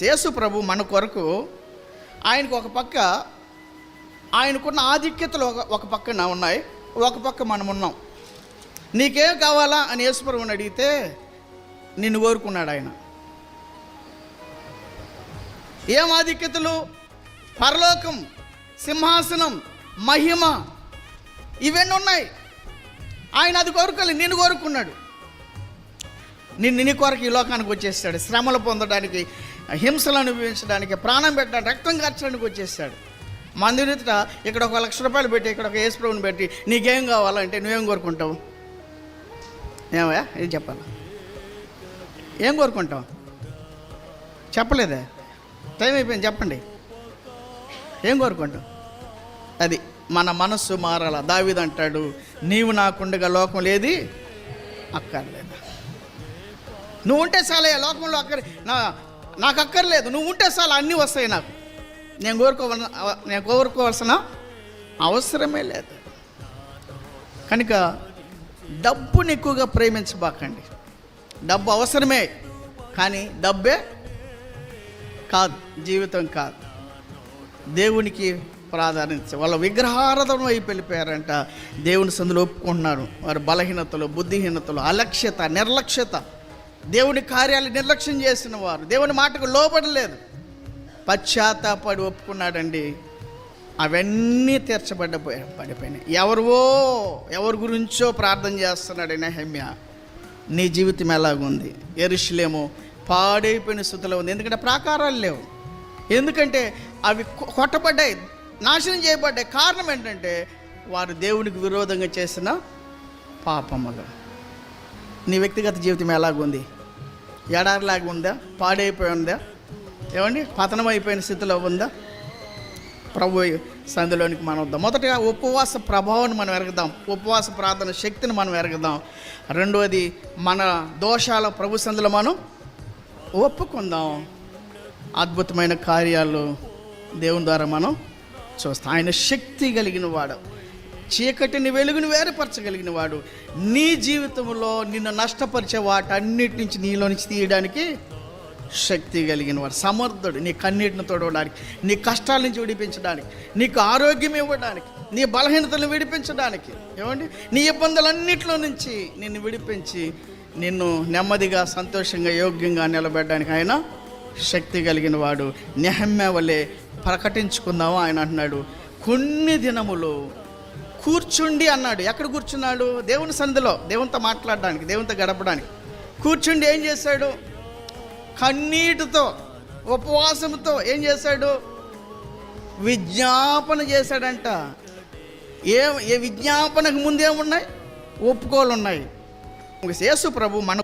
యేసు ప్రభు మన కొరకు ఆయనకు ఒక పక్క ఆయనకున్న ఆధిక్యతలు ఒక పక్కన ఉన్నాయి, ఒక పక్క మనం ఉన్నాం. నీకేం కావాలా అని యేసు ప్రభువుని అడిగితే నిన్ను కోరుకున్నాడు ఆయన. ఏం ఆధిక్యతలు? పరలోకం, సింహాసనం, మహిమ, ఇవన్నీ ఉన్నాయి. ఆయన అది కోరుకోలేదు, నిన్ను కోరుకున్నాడు. నీ కొరకు ఈ లోకానికి వచ్చేసాడు. శ్రమలు పొందడానికి, హింసలు అనుభవించడానికి, ప్రాణం పెట్టడానికి, రక్తం కార్చడానికి వచ్చేసాడు. మందిరిత ఇక్కడ 1,00,000 రూపాయలు పెట్టి, ఇక్కడ ఒక యేసు ప్రభువుని పెట్టి నీకేం కావాలంటే నువ్వేం కోరుకుంటావు? ఏమయ్యా, ఏం చెప్పాలి? ఏం కోరుకుంటావు? చెప్పలేదే, టైం అయిపోయింది, చెప్పండి. ఏం కోరుకుంటావు? అది మన మనస్సు మారాల. దావీదు అంటాడు, నీవు నాకుండగా లోకం లేది అక్కర్లేదు. నువ్వు ఉంటే చాలయ్యా, లోకంలో నాకు అక్కర్లేదు, నువ్వు ఉంటే చాలు, అన్నీ వస్తాయి నాకు. నేను కోరుకోవాల్సిన అవసరమే లేదు. కనుక డబ్బుని ఎక్కువగా ప్రేమించబాకండి. డబ్బు అవసరమే, కానీ డబ్బే కాదు, జీవితం కాదు. దేవునికి ప్రాధాన్యత. వాళ్ళ విగ్రహారాధన వైపు వెళ్ళిపోయారంట. దేవుని సందులో ఒప్పుకుంటున్నారు. వారి బలహీనతలు, బుద్ధిహీనతలు, అలక్ష్యత, నిర్లక్ష్యత, దేవుని కార్యాలు నిర్లక్ష్యం చేసిన వారు, దేవుని మాటకు లోబడలేదు. పశ్చాత్తాపడి ఒప్పుకున్నాడండి. అవన్నీ పడిపోయినాయి. ఎవరి గురించో ప్రార్థన చేస్తున్నాడు నెహెమ్యా. నీ జీవితం ఎలాగుంది? యెరూషలేము పాడైపోయిన స్థితిలో ఉంది. ఎందుకంటే ప్రాకారాలు లేవు, ఎందుకంటే అవి కొట్టబడ్డాయి, నాశనం చేయబడ్డాయి. కారణం ఏంటంటే వారు దేవునికి విరోధంగా చేసిన పాపములు. నీ వ్యక్తిగత జీవితం ఎలాగుంది? ఎడారిలాగా ఉందా? పాడైపోయి ఉందా? ఏమండి, పతనం అయిపోయిన స్థితిలో ఉందా? ప్రభు సంధిలోనికి మనం వద్దాం. మొదటగా ఉపవాస ప్రభావాన్ని మనం ఎరగదాం, ఉపవాస ప్రార్థన శక్తిని మనం ఎరగదాం. రెండవది, మన దోషాల ప్రభు సంధిలో మనం ఒప్పుకుందాం. అద్భుతమైన కార్యాలు దేవుని ద్వారా మనం చూస్తాం. ఆయన శక్తి కలిగిన వాడు, చీకటిని వెలుగుని వేరుపరచగలిగిన వాడు. నీ జీవితంలో నిన్ను నష్టపరిచే వాటన్నిటి నుంచి నీలో నుంచి తీయడానికి శక్తి కలిగిన వాడు, సమర్థుడు. నీ కన్నీటిని తొడవడానికి, నీ కష్టాల నుంచి విడిపించడానికి, నీకు ఆరోగ్యం ఇవ్వడానికి, నీ బలహీనతలను విడిపించడానికి, ఏమండి, నీ ఇబ్బందులన్నింటిలో నుంచి నిన్ను విడిపించి నిన్ను నెమ్మదిగా, సంతోషంగా, యోగ్యంగా నిలబెట్టడానికి ఆయన శక్తి కలిగిన వాడు. నెహెమ్యా వలె ప్రకటించుకుందాము. ఆయన అంటున్నాడు, కొన్ని దినములు కూర్చుండి అన్నాడు. ఎక్కడ కూర్చున్నాడు? దేవుని సన్నిధిలో, దేవునితో మాట్లాడడానికి, దేవునితో గడపడానికి కూర్చుండి ఏం చేశాడు? కన్నీటితో, ఉపవాసంతో ఏం చేశాడు? విజ్ఞాపన చేశాడంట. ఏ విజ్ఞాపనకు ముందేమున్నాయి? ఒప్పుకోలు ఉన్నాయి. యేసు ప్రభు మన